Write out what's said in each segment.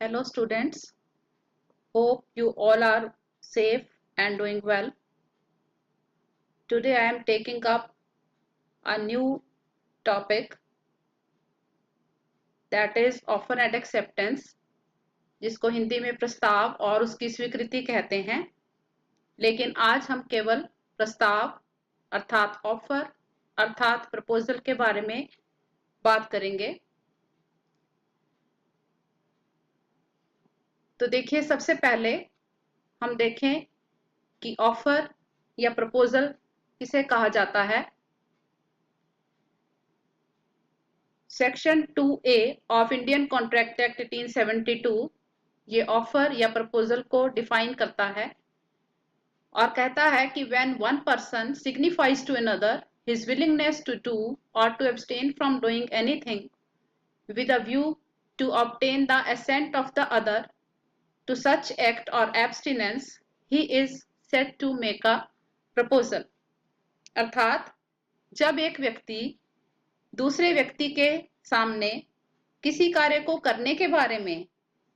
Hello students, hope you all are safe and doing well. Today I am taking up a new topic that is offer and acceptance, जिसको हिंदी में प्रस्ताव और उसकी स्वीकृति कहते हैं। लेकिन आज हम केवल प्रस्ताव अर्थात ऑफर अर्थात प्रपोजल के बारे में बात करेंगे। तो देखिए, सबसे पहले हम देखें कि ऑफर या प्रपोजल किसे कहा जाता है। Section 2A of Indian contract act 1872 ये ऑफर या प्रपोजल को डिफाइन करता है और कहता है कि when one person signifies to another his willingness to do or to abstain from doing anything with a view to obtain the assent of the other to such act or abstinence he is said to make a proposal. अर्थात जब एक व्यक्ति दूसरे व्यक्ति के सामने किसी कार्य को करने के बारे में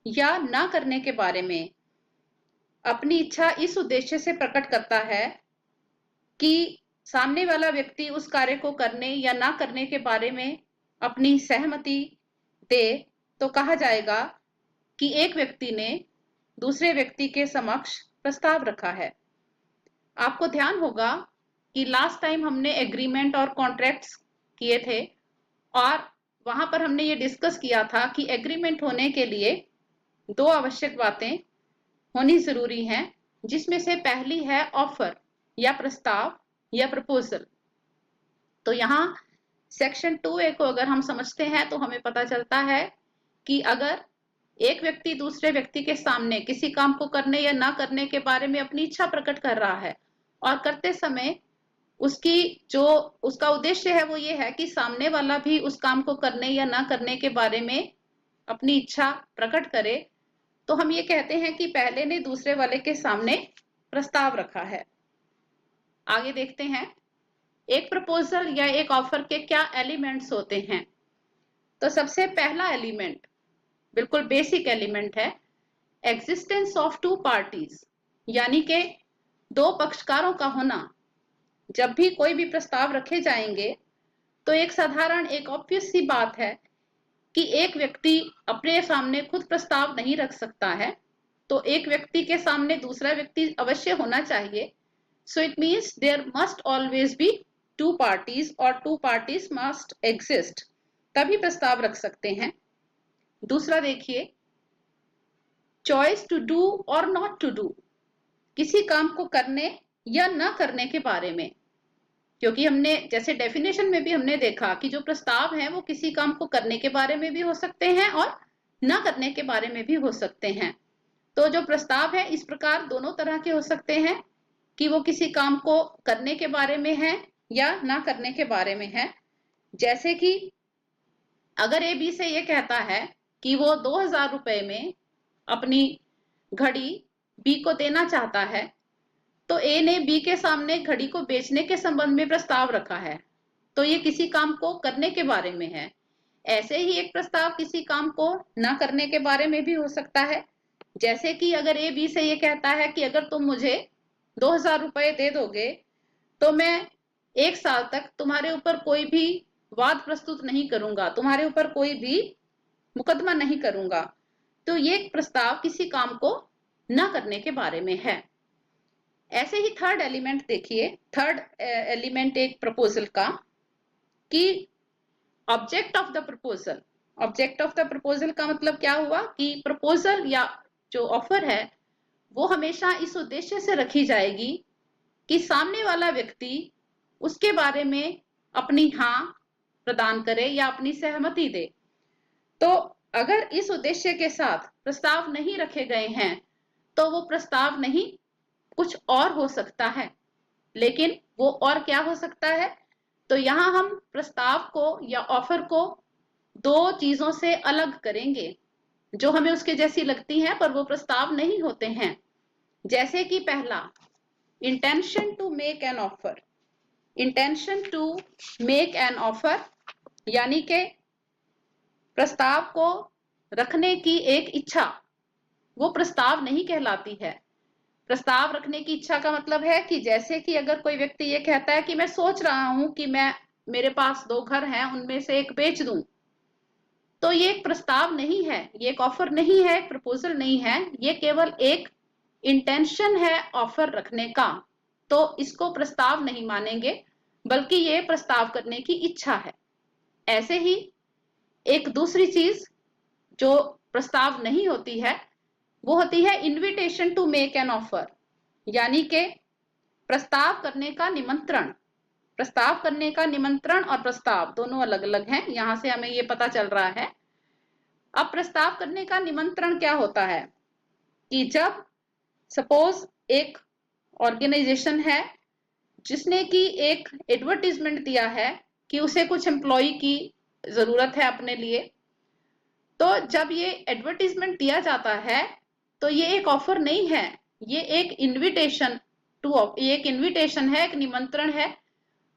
या ना करने के बारे में अपनी इच्छा इस उद्देश्य से प्रकट करता है कि सामने वाला व्यक्ति उस कार्य को करने या ना करने के बारे में अपनी सहमति दे, तो कहा जाएगा कि एक व्यक्ति ने दूसरे व्यक्ति के समक्ष प्रस्ताव रखा है। आपको ध्यान होगा कि लास्ट टाइम हमने एग्रीमेंट और कॉन्ट्रैक्ट्स किए थे और वहां पर हमने ये डिस्कस किया था कि एग्रीमेंट होने के लिए दो आवश्यक बातें होनी जरूरी हैं, जिसमें से पहली है ऑफर या प्रस्ताव या प्रपोजल। तो यहाँ सेक्शन 2A को अगर हम समझते हैं तो हमें पता चलता है कि अगर एक व्यक्ति दूसरे व्यक्ति के सामने किसी काम को करने या ना करने के बारे में अपनी इच्छा प्रकट कर रहा है और करते समय उसका उद्देश्य है वो ये है कि सामने वाला भी उस काम को करने या ना करने के बारे में अपनी इच्छा प्रकट करे, तो हम ये कहते हैं कि पहले ने दूसरे वाले के सामने प्रस्ताव रखा है। आगे देखते हैं एक प्रपोजल या एक ऑफर के क्या एलिमेंट्स होते हैं। तो सबसे पहला एलिमेंट बिल्कुल बेसिक एलिमेंट है एग्जिस्टेंस ऑफ टू पार्टीज, यानी कि दो पक्षकारों का होना। जब भी कोई भी प्रस्ताव रखे जाएंगे तो एक साधारण एक ऑब्वियस सी बात है कि एक व्यक्ति अपने सामने खुद प्रस्ताव नहीं रख सकता है, तो एक व्यक्ति के सामने दूसरा व्यक्ति अवश्य होना चाहिए। So it means there must always be two parties और टू पार्टीज मस्ट एग्जिस्ट, तभी प्रस्ताव रख सकते हैं। दूसरा देखिए, चॉइस टू डू और नॉट टू डू, किसी काम को करने या ना करने के बारे में, क्योंकि हमने जैसे डेफिनेशन में भी हमने देखा कि जो प्रस्ताव हैं वो किसी काम को करने के बारे में भी हो सकते हैं और ना करने के बारे में भी हो सकते हैं। तो जो प्रस्ताव है इस प्रकार दोनों तरह के हो सकते हैं कि वो किसी काम को करने के बारे में है या ना करने के बारे में है। जैसे कि अगर ए बी से ये कहता है कि वो 2000 रुपए में अपनी घड़ी बी को देना चाहता है, तो ए ने बी के सामने घड़ी को बेचने के संबंध में प्रस्ताव रखा है, तो ये किसी काम को करने के बारे में है। ऐसे ही एक प्रस्ताव किसी काम को ना करने के बारे में भी हो सकता है। जैसे कि अगर ए बी से ये कहता है कि अगर तुम मुझे 2000 रुपए दे दोगे तो मैं 1 साल तक तुम्हारे ऊपर कोई भी वाद प्रस्तुत नहीं करूंगा, तुम्हारे ऊपर कोई भी मुकदमा नहीं करूंगा। तो ये प्रस्ताव किसी काम को ना करने के बारे में है। ऐसे ही थर्ड एलिमेंट देखिए, थर्ड एलिमेंट एक प्रपोजल का कि object of the proposal. Object of the proposal का मतलब क्या हुआ कि प्रपोजल या जो ऑफर है वो हमेशा इस उद्देश्य से रखी जाएगी कि सामने वाला व्यक्ति उसके बारे में अपनी हाँ प्रदान करे या अपनी सहमति दे। तो अगर इस उद्देश्य के साथ प्रस्ताव नहीं रखे गए हैं तो वो प्रस्ताव नहीं कुछ और हो सकता है। लेकिन वो और क्या हो सकता है, तो यहां हम प्रस्ताव को या ऑफर को दो चीजों से अलग करेंगे जो हमें उसके जैसी लगती हैं पर वो प्रस्ताव नहीं होते हैं। जैसे कि पहला, intention to make an offer. Intention to make an offer यानी कि प्रस्ताव को रखने की एक इच्छा, वो प्रस्ताव नहीं कहलाती है। प्रस्ताव रखने की इच्छा का मतलब है कि जैसे कि अगर कोई व्यक्ति ये कहता है कि मैं सोच रहा हूं कि मैं, मेरे पास 2 घर हैं, उनमें से एक बेच दूं, तो ये एक प्रस्ताव नहीं है, ये एक ऑफर नहीं है, एक प्रपोजल नहीं है, ये केवल एक इंटेंशन है ऑफर रखने का। तो इसको प्रस्ताव नहीं मानेंगे, बल्कि ये प्रस्ताव करने की इच्छा है। ऐसे ही एक दूसरी चीज जो प्रस्ताव नहीं होती है, वो होती है invitation to make an offer, यानी कि प्रस्ताव करने का निमंत्रण। प्रस्ताव करने का निमंत्रण और प्रस्ताव दोनों अलग अलग हैं, यहां से हमें ये पता चल रहा है। अब प्रस्ताव करने का निमंत्रण क्या होता है कि जब सपोज एक ऑर्गेनाइजेशन है जिसने की एक एडवर्टीजमेंट दिया है कि उसे कुछ एम्प्लॉय की जरूरत है अपने लिए, तो जब ये एडवर्टीजमेंट दिया जाता है तो ये एक ऑफर नहीं है, ये एक इनविटेशन टू, ये एक इनविटेशन है, एक निमंत्रण है।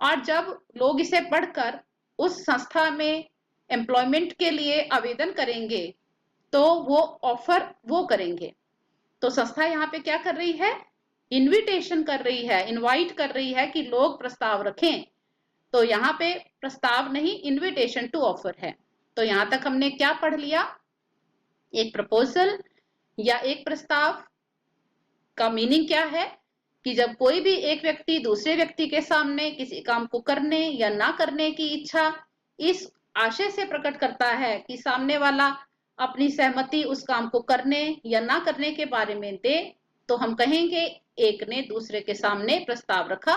और जब लोग इसे पढ़कर उस संस्था में एम्प्लॉयमेंट के लिए आवेदन करेंगे तो वो ऑफर वो करेंगे। तो संस्था यहाँ पे क्या कर रही है, इनविटेशन कर रही है, इनवाइट कर रही है कि लोग प्रस्ताव रखें। तो यहाँ पे प्रस्ताव नहीं, इनविटेशन टू ऑफर है। तो यहां तक हमने क्या पढ़ लिया, एक प्रपोजल या एक प्रस्ताव का मीनिंग क्या है कि जब कोई भी एक व्यक्ति दूसरे व्यक्ति के सामने किसी काम को करने या ना करने की इच्छा इस आशय से प्रकट करता है कि सामने वाला अपनी सहमति उस काम को करने या ना करने के बारे में दे, तो हम कहेंगे एक ने दूसरे के सामने प्रस्ताव रखा।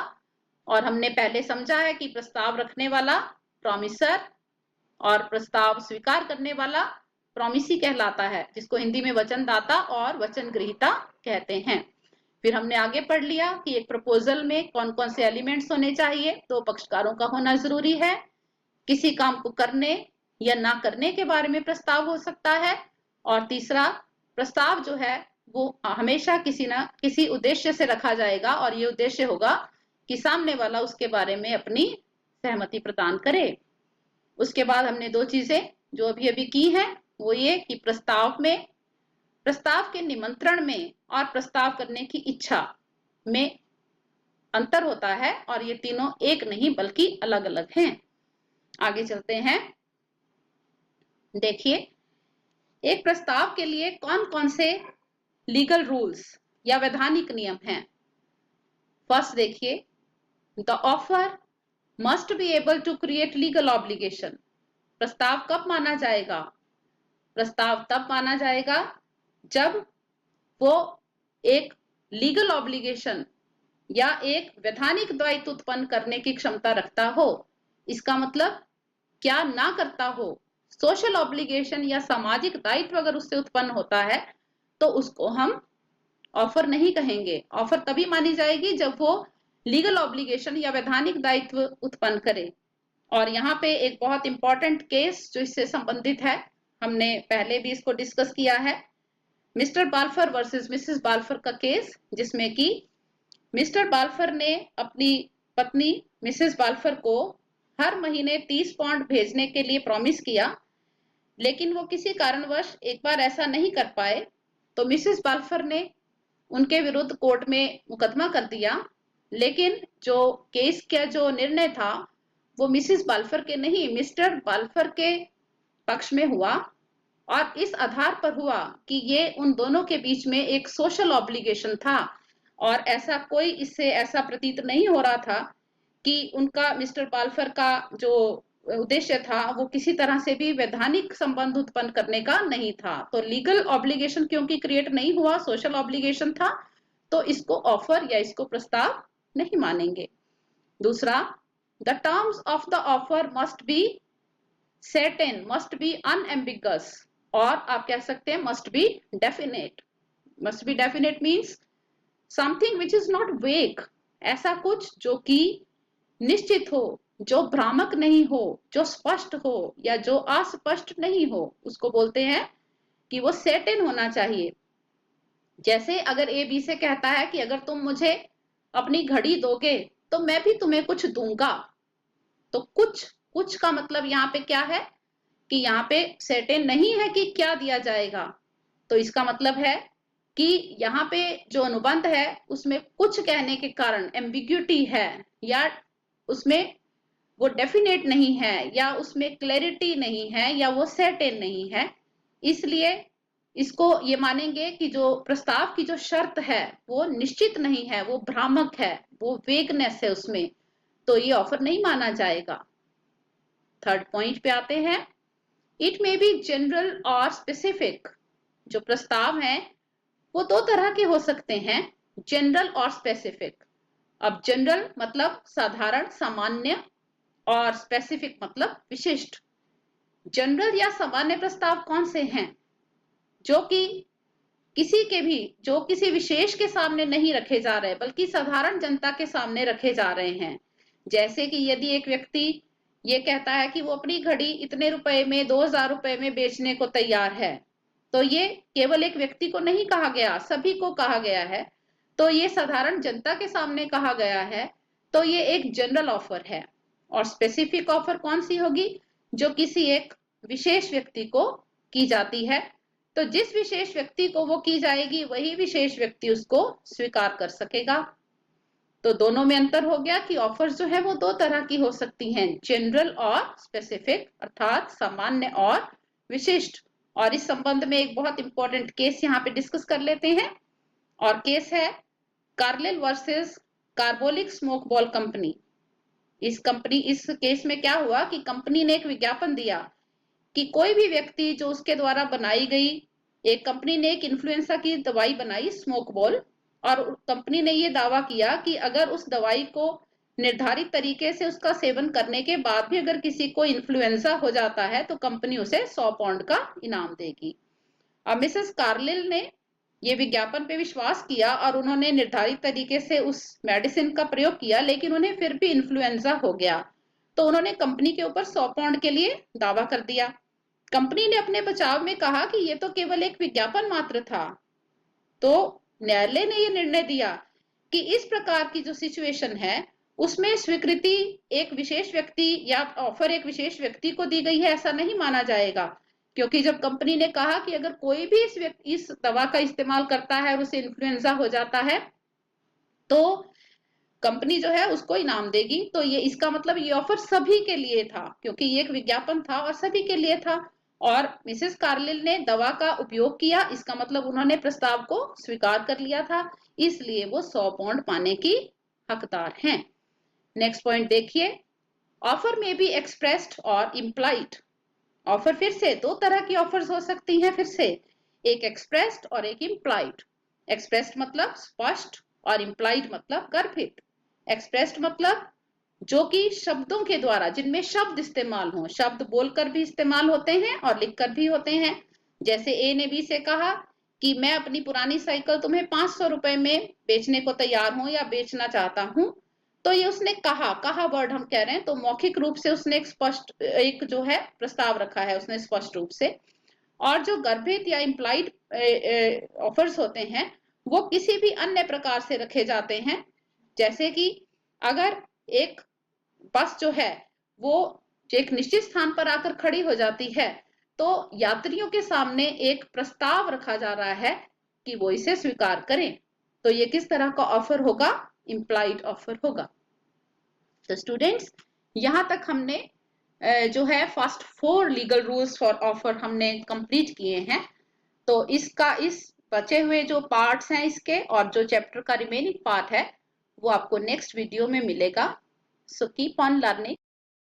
और हमने पहले समझा है कि प्रस्ताव रखने वाला प्रॉमिसर और प्रस्ताव स्वीकार करने वाला प्रॉमिसी कहलाता है, जिसको हिंदी में वचनदाता और वचन ग्रहीता कहते हैं। फिर हमने आगे पढ़ लिया कि एक प्रपोजल में कौन कौन से एलिमेंट्स होने चाहिए। 2 पक्षकारों का होना जरूरी है, किसी काम को करने या ना करने के बारे में प्रस्ताव हो सकता है, और तीसरा, प्रस्ताव जो है वो हमेशा किसी ना किसी उद्देश्य से रखा जाएगा, और ये उद्देश्य होगा कि सामने वाला उसके बारे में अपनी सहमति प्रदान करे। उसके बाद हमने 2 चीजें जो अभी अभी की हैं, वो ये कि प्रस्ताव में, प्रस्ताव के निमंत्रण में और प्रस्ताव करने की इच्छा में अंतर होता है, और ये तीनों एक नहीं बल्कि अलग अलग हैं। आगे चलते हैं। देखिए, एक प्रस्ताव के लिए कौन कौन से लीगल रूल्स या वैधानिक नियम हैं। फर्स्ट देखिए, the offer must be able to create legal obligation. प्रस्ताव कब माना जाएगा, प्रस्ताव तब माना जाएगा जब वो एक लीगल ऑब्लिगेशन या एक वैधानिक दायित्व उत्पन्न करने की क्षमता रखता हो। इसका मतलब क्या ना करता हो, सोशल ऑब्लिगेशन या सामाजिक दायित्व अगर उससे उत्पन्न होता है तो उसको हम ऑफर नहीं कहेंगे। ऑफर तभी मानी जाएगी जब वो लीगल ऑब्लिगेशन या वैधानिक दायित्व उत्पन्न करे। और यहाँ पे एक बहुत इंपॉर्टेंट केस जो इससे संबंधित है, हमने पहले भी इसको डिस्कस किया है, मिस्टर बाल्फर वर्सेस मिसेस बाल्फर का केस, जिसमें कि मिस्टर बाल्फर ने अपनी पत्नी मिसेस बाल्फर को हर महीने 30 पाउंड भेजने के लिए प्रॉमिस किया, लेकिन वो किसी कारणवश एक बार ऐसा नहीं कर पाए, तो मिसेस बाल्फर ने उनके विरुद्ध कोर्ट में मुकदमा कर दिया। लेकिन जो केस का जो निर्णय था वो मिसेस बाल्फर के नहीं, मिस्टर बाल्फर के पक्ष में हुआ, और इस आधार पर हुआ कि ये उन दोनों के बीच में एक सोशल ऑब्लिगेशन था, और ऐसा कोई इससे ऐसा प्रतीत नहीं हो रहा था कि उनका मिस्टर बाल्फर का जो उद्देश्य था वो किसी तरह से भी वैधानिक संबंध उत्पन्न करने का नहीं था। तो लीगल ऑब्लिगेशन क्योंकि क्रिएट नहीं हुआ, सोशल ऑब्लिगेशन था, तो इसको ऑफर या इसको प्रस्ताव नहीं मानेंगे। दूसरा, the terms of the offer must be certain, must be unambiguous, और आप कह सकते हैं must be definite. Must be definite means something which is not vague, ऐसा कुछ जो कि निश्चित हो, जो भ्रामक नहीं हो, जो स्पष्ट हो या जो अस्पष्ट नहीं हो, उसको बोलते हैं कि वो सर्टेन होना चाहिए। जैसे अगर ए बी से कहता है कि अगर तुम मुझे अपनी घड़ी दोगे तो मैं भी तुम्हें कुछ दूंगा, तो कुछ कुछ का मतलब यहाँ पे क्या है कि यहाँ पे सर्टेन नहीं है कि क्या दिया जाएगा, तो इसका मतलब है कि यहाँ पे जो अनुबंध है उसमें कुछ कहने के कारण एम्बिग्यूटी है, या उसमें वो डेफिनेट नहीं है, या उसमें क्लैरिटी नहीं है, या वो सर्टेन नहीं है। इसलिए इसको ये मानेंगे कि जो प्रस्ताव की जो शर्त है वो निश्चित नहीं है, वो भ्रामक है, वो वेगनेस है उसमें, तो ये ऑफर नहीं माना जाएगा। थर्ड पॉइंट पे आते हैं, इट मे बी जनरल और स्पेसिफिक। जो प्रस्ताव हैं वो दो तरह के हो सकते हैं, जनरल और स्पेसिफिक। अब जनरल मतलब साधारण सामान्य, और स्पेसिफिक मतलब विशिष्ट। जनरल या सामान्य प्रस्ताव कौन से हैं? जो कि किसी के भी, जो किसी विशेष के सामने नहीं रखे जा रहे बल्कि साधारण जनता के सामने रखे जा रहे हैं। जैसे कि यदि एक व्यक्ति ये कहता है कि वो अपनी घड़ी इतने रुपए में, 2000 रुपए में बेचने को तैयार है, तो ये केवल एक व्यक्ति को नहीं कहा गया, सभी को कहा गया है, तो ये साधारण जनता के सामने कहा गया है, तो ये एक जनरल ऑफर है। और स्पेसिफिक ऑफर कौन सी होगी? जो किसी एक विशेष व्यक्ति को की जाती है, तो जिस विशेष व्यक्ति को वो की जाएगी वही विशेष व्यक्ति उसको स्वीकार कर सकेगा। तो दोनों में अंतर हो गया कि ऑफर्स जो है वो दो तरह की हो सकती हैं, जनरल और स्पेसिफिक, अर्थात सामान्य और विशिष्ट। और इस संबंध में एक बहुत इंपॉर्टेंट केस यहाँ पे डिस्कस कर लेते हैं, और केस है Carlill versus carbolic smoke ball company. इस केस में क्या हुआ कि कंपनी ने एक विज्ञापन दिया कि कोई भी व्यक्ति जो उसके द्वारा बनाई गई, एक कंपनी ने एक इन्फ्लुएंजा की दवाई बनाई स्मोक बॉल, और कंपनी ने ये दावा किया कि अगर उस दवाई को निर्धारित तरीके से उसका सेवन करने के बाद भी अगर किसी को इन्फ्लुएंजा हो जाता है तो कंपनी उसे 100 पाउंड का इनाम देगी। अब मिसेस कार्लिल ने ये विज्ञापन पे विश्वास किया और उन्होंने निर्धारित तरीके से उस मेडिसिन का प्रयोग किया, लेकिन उन्हें फिर भी इन्फ्लुएंजा हो गया, तो उन्होंने कंपनी के ऊपर 100 पाउंड के लिए दावा कर दिया। कंपनी ने अपने बचाव में कहा कि ये तो केवल एक विज्ञापन मात्र था। तो न्यायालय ने ये निर्णय दिया कि इस प्रकार की जो सिचुएशन है उसमें स्वीकृति एक विशेष व्यक्ति या ऑफर एक विशेष व्यक्ति को दी गई है ऐसा नहीं माना जाएगा, क्योंकि जब कंपनी ने कहा कि अगर कोई भी इस दवा का इस्तेमाल करता है और उसे इन्फ्लुएंजा हो जाता है तो कंपनी जो है उसको इनाम देगी, तो ये इसका मतलब ये ऑफर सभी के लिए था, क्योंकि ये एक विज्ञापन था और सभी के लिए था। और मिसेस कार्लिल ने दवा का उपयोग किया, इसका मतलब उन्होंने प्रस्ताव को स्वीकार कर लिया था, इसलिए वो 100 पाउंड पाने की हकदार हैं। नेक्स्ट पॉइंट देखिए, ऑफर में बी एक्सप्रेस्ड और इम्प्लाइड। ऑफर फिर से दो तरह की ऑफर्स हो सकती हैं, फिर से एक एक्सप्रेस्ड और एक इम्प्लाइड। एक्सप्रेस्ड मतलब स्पष्ट और इम्प्लाइड मतलब गर्भित। एक्सप्रेस्ड मतलब जो कि शब्दों के द्वारा, जिनमें शब्द इस्तेमाल हो, शब्द बोलकर भी इस्तेमाल होते हैं और लिखकर भी होते हैं। जैसे ए ने बी से कहा कि मैं अपनी पुरानी साइकिल तुम्हें 500 रुपए में बेचने को तैयार हूं या बेचना चाहता हूं, तो ये उसने कहा वर्ड हम कह रहे हैं, तो मौखिक रूप से उसने एक स्पष्ट एक जो है प्रस्ताव रखा है उसने स्पष्ट रूप से। और जो गर्भित या इम्प्लाइड ऑफर्स होते हैं वो किसी भी अन्य प्रकार से रखे जाते हैं। जैसे कि अगर एक बस जो है वो एक निश्चित स्थान पर आकर खड़ी हो जाती है तो यात्रियों के सामने एक प्रस्ताव रखा जा रहा है कि वो इसे स्वीकार करें, तो ये किस तरह का ऑफर होगा? इम्प्लाइड ऑफर होगा। तो स्टूडेंट्स, यहां तक हमने जो है first 4 legal rules for offer हमने कंप्लीट किए हैं। तो इस बचे हुए जो पार्ट्स हैं इसके और जो चैप्टर का रिमेनिंग पार्ट है वो आपको नेक्स्ट वीडियो में मिलेगा। So keep on learning.